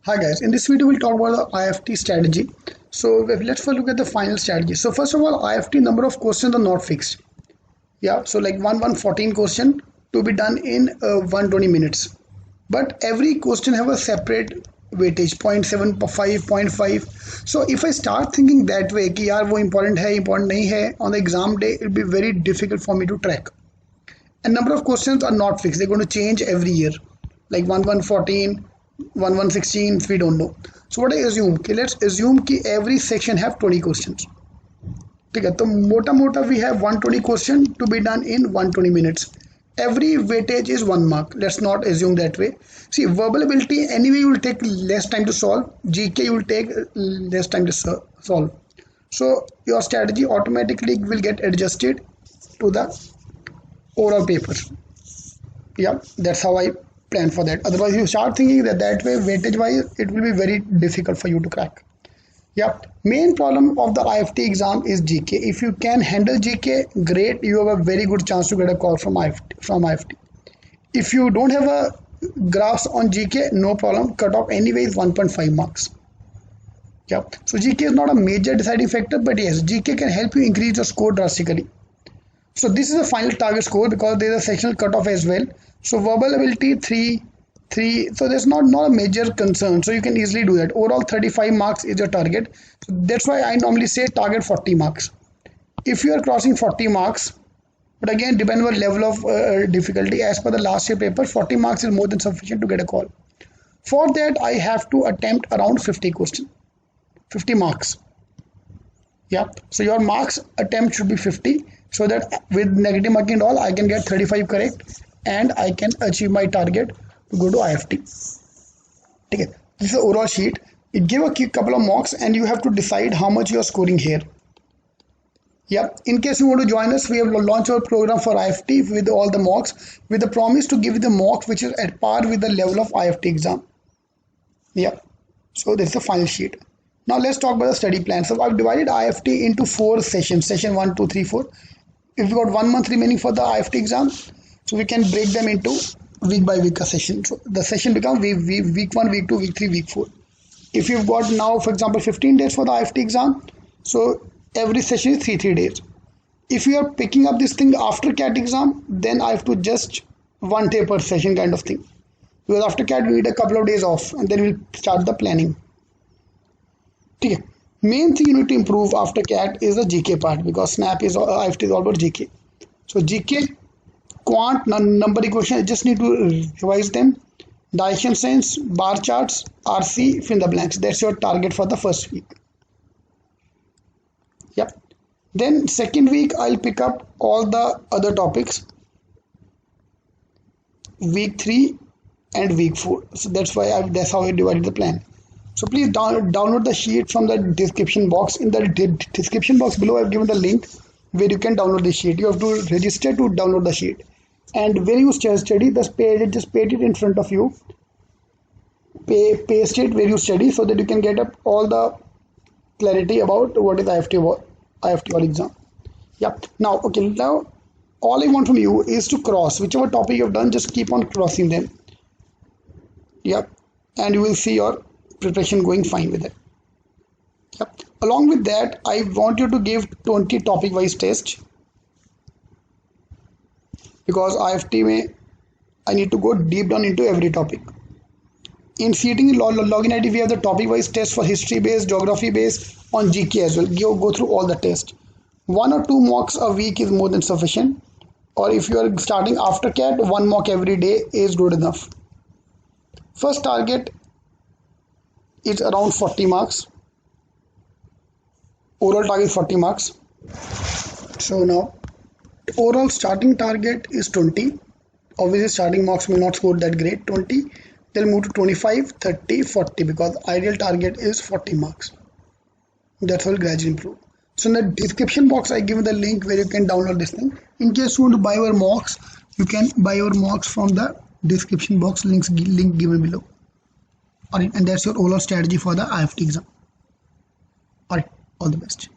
Hi guys, in this video we'll talk about the IFT strategy. So let's first look at the final strategy. So first of all, IFT number of questions are not fixed. Yeah, so like 14 question to be done in 120 minutes. But every question have a separate weightage 0.7, 5, 0.5. So if I start thinking that way कि यार वो important है, important नहीं है, on the exam day it will be very difficult for me to track. And number of questions are not fixed. They're going to change every year. Like 1114, 1116, we don't know. So what I assume, okay, let's assume कि every section have 20 questions. ठीक है, तो मोटा मोटा we have 120 question to be done in 120 minutes. Every weightage is 1 mark. Let's not assume that way. See, verbal ability anyway you will take less time to solve. GK you will take less time to solve. So your strategy automatically will get adjusted to the overall paper. Yeah, that's how I plan for that. Otherwise you start thinking that way weightage wise it will be very difficult for you to crack. Yeah, main problem of the IFT exam is GK. If you can handle GK, great, you have a very good chance to get a call from IFT. If you don't have a grasp on GK, no problem, cut off anyway is 1.5 marks. Yeah, so GK is not a major deciding factor, but yes, GK can help you increase your score drastically. So this is the final target score because there is a sectional cutoff as well. So verbal ability 3, so there's not a major concern. So you can easily do that. Overall 35 marks is your target. So that's why I normally say target 40 marks. If you are crossing 40 marks, but again depending on level of difficulty, as per the last year paper, 40 marks is more than sufficient to get a call. For that I have to attempt around 50 questions, 50 marks. Yeah, so your marks attempt should be 50, so that with negative marking and all I can get 35 correct and I can achieve my target to go to IFT. Okay, this is the overall sheet. It give a couple of mocks and you have to decide how much you are scoring here. Yeah, in case you want to join us, we have launched our program for IFT with all the mocks, with the promise to give you the mocks which is at par with the level of IFT exam. Yeah, so this is the final sheet. Now let's talk about the study plan. So I've divided IFT into 4 sessions, session 1, 2, 3, 4. If we got 1 month remaining for the IFT exam, so we can break them into week by week a session. So the session becomes week 1, week 2, week 3, week 4. If you've got now, for example, 15 days for the IFT exam, so every session is 3 days. If you are picking up this thing after CAT exam, then I have to just 1 day per session kind of thing. Because after CAT we need a couple of days off and then we'll start the planning. Okay. Main thing you need to improve after CAT is the GK part, because SNAP is IFT is all about GK. So GK, quant, number equation, just need to revise them. Direction sense, bar charts, RC, fill in the blanks. That's your target for the first week. Yep. Then second week I'll pick up all the other topics. Week 3 and week 4. So that's how I divided the plan. So please download the sheet from the description box. In the description box below I've given the link where you can download the sheet. You have to register to download the sheet. And where you study, just paste it in front of you. Paste it where you study so that you can get up all the clarity about what is IFT or exam. Yep. Now, okay, now all I want from you is to cross whichever topic you've done, just keep on crossing them. Yep. And you will see your preparation going fine with it. Yep. Along with that, I want you to give 20 topic wise tests, because IFT I need to go deep down into every topic. In seating login ID we have the topic wise test for history based, geography based, on GK as well. Go through all the tests. 1 or 2 mocks a week is more than sufficient, or if you are starting after CAT, 1 mock every day is good enough. First target is around 40 marks. Overall target is 40 marks. So now overall starting target is 20. Obviously starting marks may not score that great. 20, they'll move to 25, 30, 40, because ideal target is 40 marks. That's will gradually improve. So in the description box I give the link where you can download this thing. In case you want to buy our mocks, you can buy your mocks from the description box link given below. Alright, and that's your overall strategy for the IFT exam. Alright, all the best.